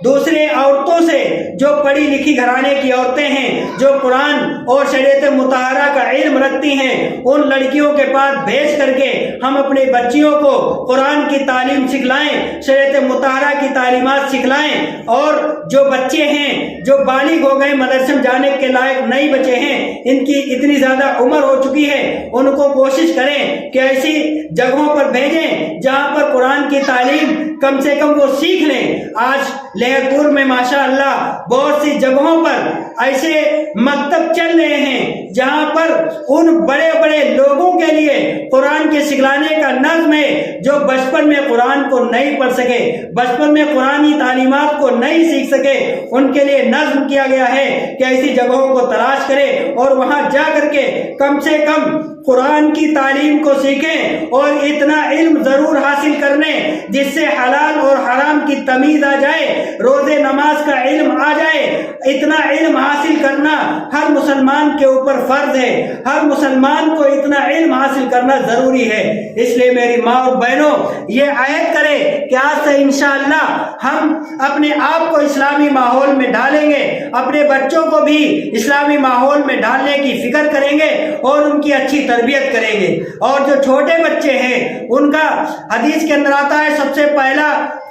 دوسرے عورتوں سے، جو پڑھی لکھی گھرانے کی عورتیں ہیں، جو قرآن اور شریعت مطہرہ کا علم رکھتی ہیں، ان لڑکیوں کے پاس بھیج کر کے ہم اپنے بچیوں کو قرآن کی تعلیم سکھلائیں، شریعت مطہرہ کی تعلیمات سکھلائیں۔ اور جو بچے ہیں جو بالغ ہو گئے، مدرسے میں جانے کے لائق نہیں بچے ہیں، ان کی اتنی زیادہ عمر ہو چکی ہے، ان کو کوشش کریں کہ ایسی جگہوں پر بھیجیں جہاں پر قرآن کی تعلیم کم سے کم وہ سیکھ لیں۔ آج لہر پور میں ماشاءاللہ بہت سی جگہوں پر ایسے مکتب چل رہے ہیں جہاں پر ان بڑے بڑے لوگوں کے لیے قرآن کے سکھلانے کا نظم ہے، جو بچپن میں قرآن کو نہیں پڑھ سکے، بچپن میں قرآنی تعلیمات کو نہیں سیکھ سکے، ان کے لیے نظم کیا گیا ہے کہ ایسی جگہوں کو تلاش کرے اور وہاں جا کر کے کم سے کم قرآن کی تعلیم کو سیکھیں، اور اتنا علم ضرور حاصل کرنے جس سے حلال اور حرام کی تمیز آ جائے، روزے نماز کا علم آ جائے۔ اتنا علم حاصل کرنا ہر مسلمان کے اوپر فرض ہے، ہر مسلمان کو اتنا علم حاصل کرنا ضروری ہے۔ اس لیے میری ماں اور بہنوں، یہ عہد کرے کہ آج سے انشاءاللہ ہم اپنے آپ کو اسلامی ماحول میں ڈالیں گے، اپنے بچوں کو بھی اسلامی ماحول میں ڈالنے کی فکر کریں گے اور ان کی اچھی تربیت کریں گے۔ اور جو چھوٹے بچے ہیں ان کا حدیث کے اندر آتا ہے، سب سے پہلا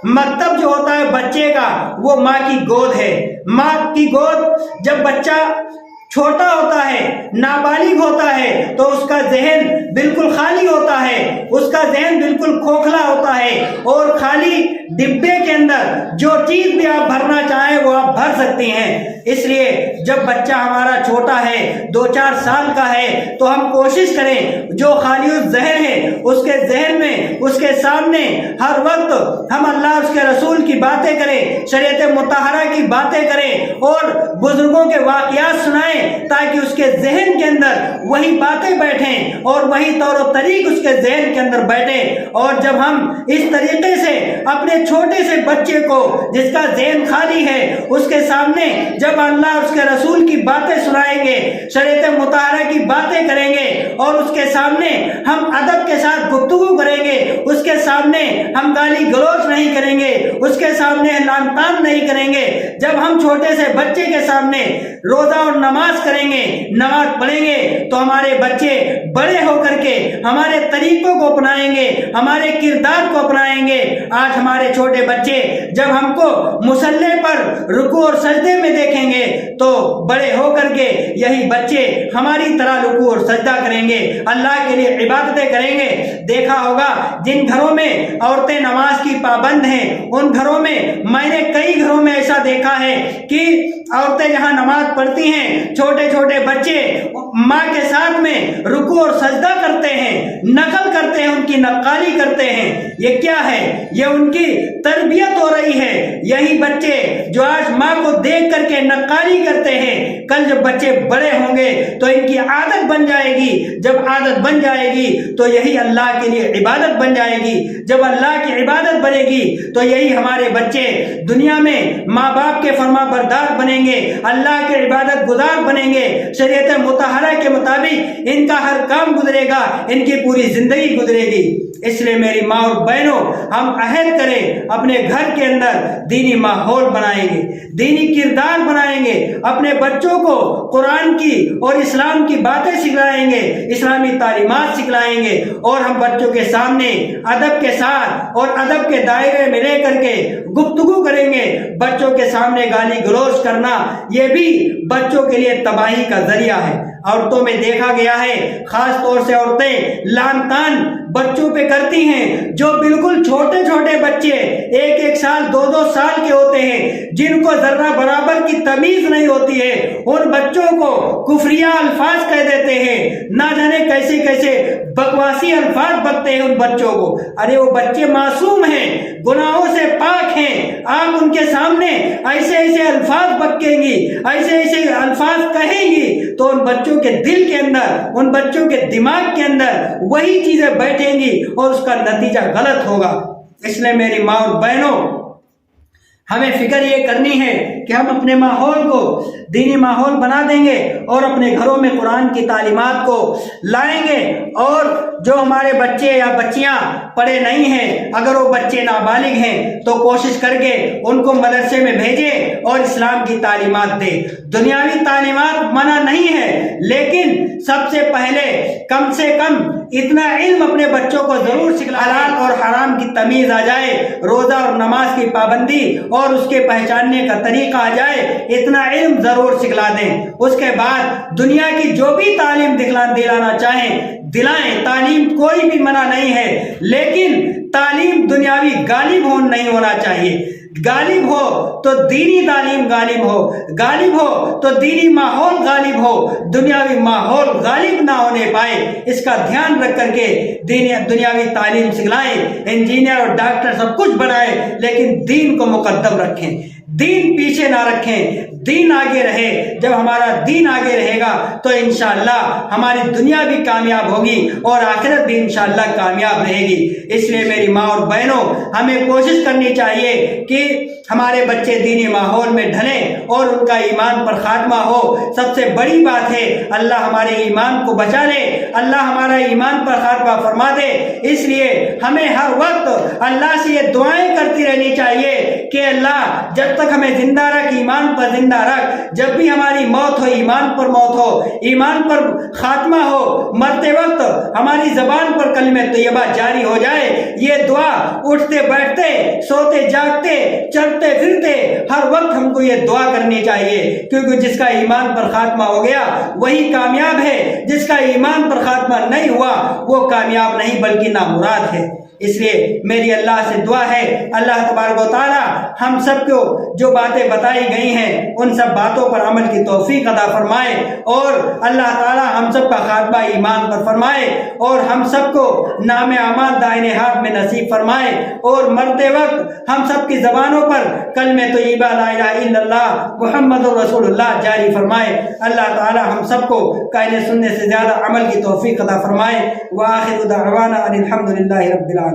مکتب جو ہوتا ہے بچے کا، وہ ماں کی گود ہے۔ ماں کی گود جب بچہ چھوٹا ہوتا ہے، نابالغ ہوتا ہے، تو اس کا ذہن بالکل خالی ہوتا ہے، اس کا ذہن بالکل کھوکھلا ہوتا ہے، اور خالی ڈبے کے اندر جو چیز بھی آپ بھرنا چاہیں وہ آپ بھر سکتی ہیں۔ اس لیے جب بچہ ہمارا چھوٹا ہے، 2-4 سال کا ہے، تو ہم کوشش کریں جو خالی ذہن ہے اس کے ذہن میں، اس کے سامنے ہر وقت ہم اللہ اس کے رسول کی باتیں کریں، شریعت مطہرہ کی باتیں کریں اور بزرگوں کے واقعات سنائیں، تاکہ اس کے ذہن کے اندر وہی باتیں بیٹھیں اور وہی طور و طریق اس کے ذہن کے اندر بیٹھے۔ اور جب ہم اس طریقے سے اپنے چھوٹے سے بچے کو جس کا ذہن خالی ہے اس کے سامنے جب اللہ اس کے رسول کی باتیں سنائیں گے، شریعت مطہرہ کی باتیں کریں گے، اور اس کے سامنے ہم ادب کے ساتھ گفتگو کریں گے، اس کے سامنے ہم گالی گلوچ نہیں کریں گے، اس کے سامنے لعن طعن نہیں کریں گے، جب ہم چھوٹے سے بچے کے سامنے روزہ اور نماز کریں گے، نماز پڑھیں گے، تو ہمارے بچے بڑے ہو کر کے ہمارے طریقوں کو اپنائیں گے، ہمارے کردار کو اپنائیں گے۔ آج ہمارے چھوٹے بچے جب ہم کو مصلی پر رکوع اور سجدے میں دیکھیں گے تو بڑے ہو کر کے یہی بچے ہماری طرح رکوع اور سجدہ کریں گے، اللہ کے لیے عبادتیں کریں گے۔ دیکھا ہوگا جن گھروں میں عورتیں نماز کی پابند ہیں، ان گھروں میں میں نے کئی گھروں میں ایسا دیکھا ہے کہ عورتیں جہاں نماز پڑھتی ہیں، چھوٹے چھوٹے بچے ماں کے ساتھ میں رکوع اور سجدہ کرتے ہیں، نقل کرتے ہیں، ان کی نقالی کرتے ہیں۔ یہ کیا ہے؟ یہ ان کی تربیت ہو رہی ہے۔ یہی بچے جو آج ماں کو دیکھ کر کے نقالی کرتے ہیں، کل جب بچے بڑے ہوں گے تو ان کی عادت بن جائے گی۔ جب عادت بن جائے گی تو یہی اللہ کے لیے عبادت بن جائے گی۔ جب اللہ کی عبادت بنے گی تو یہی ہمارے بچے دنیا میں ماں باپ کے فرما بردار بنیں گے، اللہ کے عبادت گزار بنیں گے، شریعت مطہرہ کے مطابق ان کا ہر کام گزرے گا، ان کی پوری زندگی گزرے گی۔ اس لیے میری ماں اور بہنوں، ہم عہد کریں اپنے گھر کے اندر دینی ماحول بنائیں گے، دینی کردار بنائیں گے، اپنے بچوں کو قرآن کی اور اسلام کی باتیں سکھلائیں گے، اسلامی تعلیمات سکھلائیں گے، اور ہم بچوں کے سامنے ادب کے ساتھ اور ادب کے دائرے میں رہ کر کے گفتگو کریں گے۔ بچوں کے سامنے گالی گلوچ کرنا یہ بھی بچوں کے لیے تباہی کا ذریعہ ہے۔ عورتوں میں دیکھا گیا ہے، خاص طور سے عورتیں لعن طعن بچوں پہ کرتی ہیں، جو بالکل چھوٹے چھوٹے بچے 1 سال 2 سال کے ہوتے ہیں، جن کو ذرہ برابر کی تمیز نہیں ہوتی ہے، ان بچوں کو کفریہ الفاظ کہہ دیتے ہیں، نہ جانے کیسے کیسے بکواسی الفاظ بکتے ہیں ان بچوں کو۔ ارے وہ بچے معصوم ہیں، گناہوں سے پاک ہیں، آپ ان کے سامنے ایسے ایسے الفاظ بکیں گی، ایسے ایسے الفاظ کہیں گی تو ان بچوں کے دل کے اندر، ان بچوں کے دماغ کے اندر وہی چیزیں بیٹھیں گی اور اس کا نتیجہ غلط ہوگا۔ اس لیے میری ماں اور بہنوں، ہمیں فکر یہ کرنی ہے کہ ہم اپنے ماحول کو دینی ماحول بنا دیں گے اور اپنے گھروں میں قرآن کی تعلیمات کو لائیں گے، اور جو ہمارے بچے یا بچیاں پڑھے نہیں ہیں، اگر وہ بچے نابالغ ہیں تو کوشش کر کے ان کو مدرسے میں بھیجیں اور اسلام کی تعلیمات دیں۔ دنیاوی تعلیمات منع نہیں ہے، لیکن سب سے پہلے کم سے کم اتنا علم اپنے بچوں کو ضرور سکھلائیں، حلال اور حرام کی تمیز آ جائے، روزہ اور نماز کی پابندی اور اس کے پہچاننے کا طریقہ آ جائے، اتنا علم ضرور سکھلا دیں۔ اس کے بعد دنیا کی جو بھی تعلیم دلانا چاہیں دلائیں، تعلیم کوئی بھی منع نہیں ہے، لیکن تعلیم دنیاوی غالب نہیں ہونا چاہیے۔ غالب ہو تو دینی تعلیم غالب ہو، غالب ہو تو دینی ماحول غالب ہو، دنیاوی ماحول غالب نہ ہونے پائے۔ اس کا دھیان رکھ کر کے دنیاوی تعلیم سکھلائیں، انجینئر اور ڈاکٹر سب کچھ بنائیں، لیکن دین کو مقدم رکھیں، دین پیچھے نہ رکھیں، دین آگے رہے۔ جب ہمارا دین آگے رہے گا تو انشاءاللہ ہماری دنیا بھی کامیاب ہوگی اور آخرت بھی انشاءاللہ کامیاب رہے گی۔ اس لیے میری ماں اور بہنوں، ہمیں کوشش کرنی چاہیے کہ ہمارے بچے دینی ماحول میں ڈھلیں اور ان کا ایمان پر خاتمہ ہو۔ سب سے بڑی بات ہے اللہ ہمارے ایمان کو بچا لے، اللہ ہمارا ایمان پر خاتمہ فرما دے۔ اس لیے ہمیں ہر وقت اللہ سے یہ دعائیں کرتی رہنی چاہیے کہ اللہ جب تک ہمیں زندہ رکھ، ایمان پر زندہ رکھ، جب بھی ہماری موت ہو ایمان پر موت ہو، ایمان پر خاتمہ ہو، مرتے وقت ہماری زبان پر کلمہ طیبہ جاری ہو جائے۔ یہ دعا اٹھتے بیٹھتے، سوتے جاگتے، چلتے پھرتے ہر وقت ہم کو یہ دعا کرنی چاہیے، کیونکہ جس کا ایمان پر خاتمہ ہو گیا وہی کامیاب ہے، جس کا ایمان پر خاتمہ نہیں ہوا وہ کامیاب نہیں بلکہ نامراد ہے۔ اس لیے میری اللہ سے دعا ہے اللہ تبارک و تعالی ہم سب کو جو باتیں بتائی گئی ہیں ان سب باتوں پر عمل کی توفیق عطا فرمائے، اور اللہ تعالی ہم سب کا خاتمہ ایمان پر فرمائے، اور ہم سب کو نام امان دائنے ہاتھ میں نصیب فرمائے، اور مرتے وقت ہم سب کی زبانوں پر کلمہ طیبہ لا الہ الا اللہ محمد رسول اللہ جاری فرمائے۔ اللہ تعالی ہم سب کو کہنے سننے سے زیادہ عمل کی توفیق عطا فرمائے۔ وآخر دعوانا ان الحمد للہ رب العالمین۔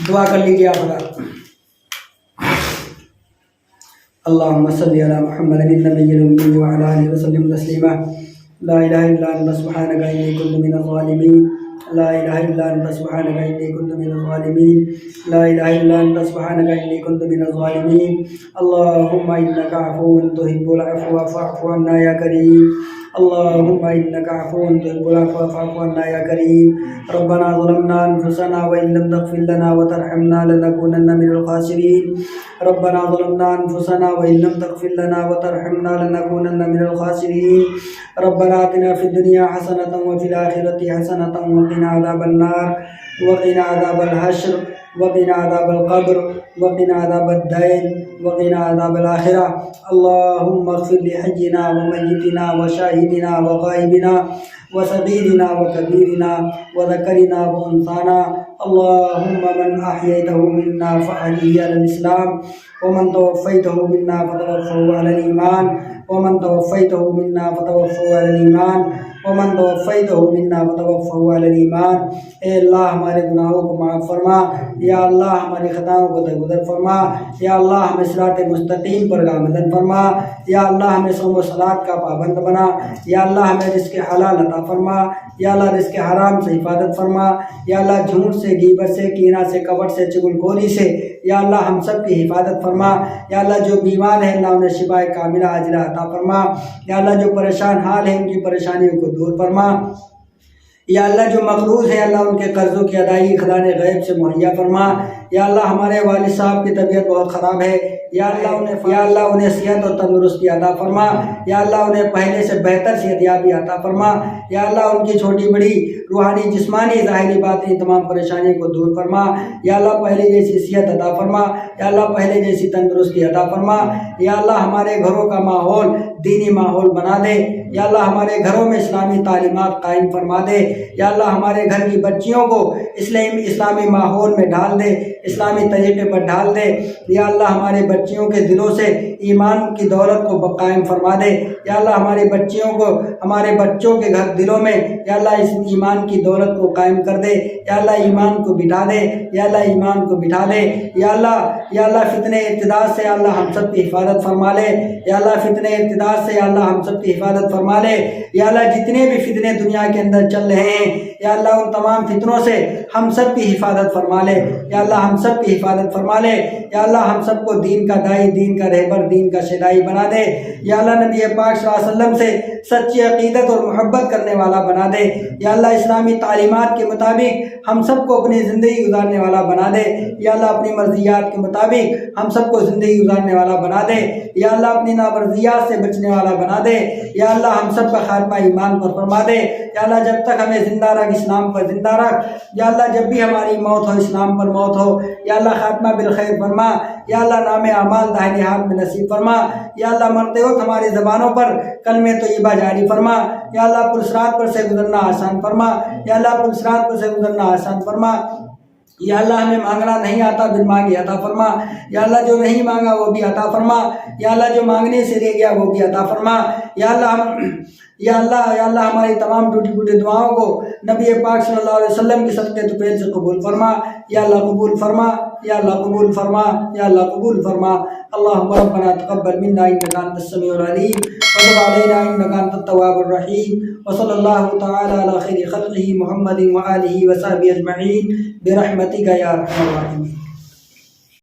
دعا کر لیجیے آپ۔ اللہم صلی علی محمد النبی الأمی وعلی آلہ وسلم تسلیما۔ لا الہ الا انت سبحانک انی کنت من الظالمین، لا الہ الا انت سبحانک انی کنت من الظالمین، لا الہ الا انت سبحانک انی کنت من الظالمین۔ اللہم انک عفو تحب العفو فاعف عنا یا کریم، اللہم انک عفو تحب العفو فاعف عنا یا کریم۔ ربنا ظلمنا انفسنا وان لم تغفر لنا وترحمنا لنکونن من الخاسرین، ربنا ظلمنا انفسنا وان لم تغفر لنا وترحمنا لنکونن من الخاسرین۔ ربنا آتنا فی الدنیا حسنۃ وفی الآخرۃ حسنۃ وقنا عذاب النار، وقنا عذاب الحشر، وقنا عذاب القبر، وقنا عذاب الدین، وقنا عذاب الآخرہ۔ اللہم اغفر لحینا ومیتنا وشاہدنا وغائبنا وصغیرنا وکبیرنا وذکرنا وانثانا۔ اللہم من احییتہ منا فاحیہ علی الاسلام، ومن توفیتہ منا فتوفہ علی الایمان، ومن توفیتہ منا فتوفہ علی الایمان، ومن توفیتہ منا فتوفہ علی الایمان۔ اے اللہ ہمارے گناہوں کو معاف فرما، یا اللہ ہماری خطاؤں کو درگزر فرما، یا اللہ ہمیں صراط مستقیم پر گامزن فرما، یا اللہ ہمیں صوم و صلاۃ کا پابند بنا، یا اللہ ہمیں رزق حلال عطا فرما، یا اللہ رزق حرام سے حفاظت فرما، یا اللہ جھوٹ سے، غیبت سے، کینہ سے، کپٹ سے، چغلخوری سے یا اللہ ہم سب کی حفاظت فرما۔ یا اللہ جو بیمار ہیں اللہ انہیں شفاء کاملہ عاجلہ عطا فرما، یا اللہ جو پریشان حال ہیں ان کی پریشانیوں کو دور فرما، یا اللہ جو مقروض ہیں اللہ ان کے قرضوں کی ادائیگی خزان غیب سے مہیا فرما۔ یا اللہ ہمارے والد صاحب کی طبیعت بہت خراب ہے، یا اللہ انہیں صحت اور تندرستی عطا فرما۔ یا اللہ انہیں پہلے سے بہتر صحت یابی عطا فرما۔ یا اللہ ان کی چھوٹی بڑی روحانی جسمانی ظاہری باطنی تمام پریشانیوں کو دور فرما۔ یا اللہ پہلے جیسی صحت عطا فرما۔ یا اللہ پہلے جیسی تندرستی عطا فرما۔ یا اللہ ہمارے گھروں کا ماحول دینی ماحول بنا دے۔ یا اللہ ہمارے گھروں میں اسلامی تعلیمات قائم فرما دے۔ یا اللہ ہمارے گھر کی بچیوں کو اسلامی ماحول میں ڈال دے، اسلامی طریقے پر ڈال دے۔ یا اللہ ہمارے بچیوں کے دلوں سے ایمان کی دولت کو قائم فرما دے۔ یا اللہ ہمارے بچوں کے گھر دلوں میں یا اللہ اس ایمان کی دولت کو قائم کر دے۔ یا اللہ ایمان کو بٹھا دے۔ یا اللہ ایمان کو بٹھا دے۔ یا اللہ فتنہ ارتداد سے اللہ ہم سب کی حفاظت فرما لے۔ یا اللہ فتنہ ارتداد سے اللہ ہم سب کی حفاظت فرما لے۔ یا اللہ جتنے بھی فتنے دنیا کے اندر چل رہے ہیں یا اللہ ان تمام فتنوں سے ہم سب کی حفاظت فرما لے۔ یا اللہ ہم سب کی حفاظت فرما لے۔ یا اللہ ہم سب کو دین کا دائی، دین کا رہبر، دین کا شدائی بنا دے۔ یا اللہ نبی پاک صلی اللہ علیہ وسلم سے سچی عقیدت اور محبت کرنے والا بنا دے۔ یا اللہ اسلامی تعلیمات کے مطابق ہم سب کو اپنی زندگی گزارنے والا بنا دے۔ یا اللہ اپنی مرضیات کے مطابق ہم سب کو زندگی گزارنے والا بنا دے۔ یا اللہ اپنی نامرضیات سے بچنے والا بنا دے۔ یا اللہ ہم سب کا خاتمہ ایمان پر فرما دے۔ یا اللہ جب تک ہمیں زندہ رکھ اسلام پر زندہ رکھ۔ یا اللہ جب بھی ہماری موت ہو اسلام پر موت ہو۔ یا اللہ خاتمہ بالخیر فرما۔ یا اللہ نام اعمال داہنے ہاتھ میں نصیب فرما۔ یا اللہ مرتے وقت ہماری زبانوں پر کلمہ طیبہ جاری فرما۔ یا اللہ پلسرات پر سے گزرنا آسان فرما۔ یا اللہ پلسرات پر سے گزرنا آسان فرما۔ یا اللہ ہمیں مانگنا نہیں آتا بن مانگے عطا فرما۔ یا اللہ جو نہیں مانگا وہ بھی عطا فرما۔ یا اللہ جو مانگنے سے رہ گیا وہ بھی عطا فرما۔ یا اللہ ہماری تمام ٹوٹی پھوٹی دعاؤں کو نبی پاک صلی اللہ علیہ وسلم کے صدقے طفیل سے قبول فرما۔ یا اللہ قبول فرما۔ یا اللہ قبول فرما۔ یا اللہ قبول فرما۔ اللهم ربنا تقبل منا انك انت السميع العليم وتب علينا انك انت التواب الرحيم وصلى الله تعالى على خير خلقه محمد وآله وصحبه اجمعين برحمتك يا ارحم الراحمين۔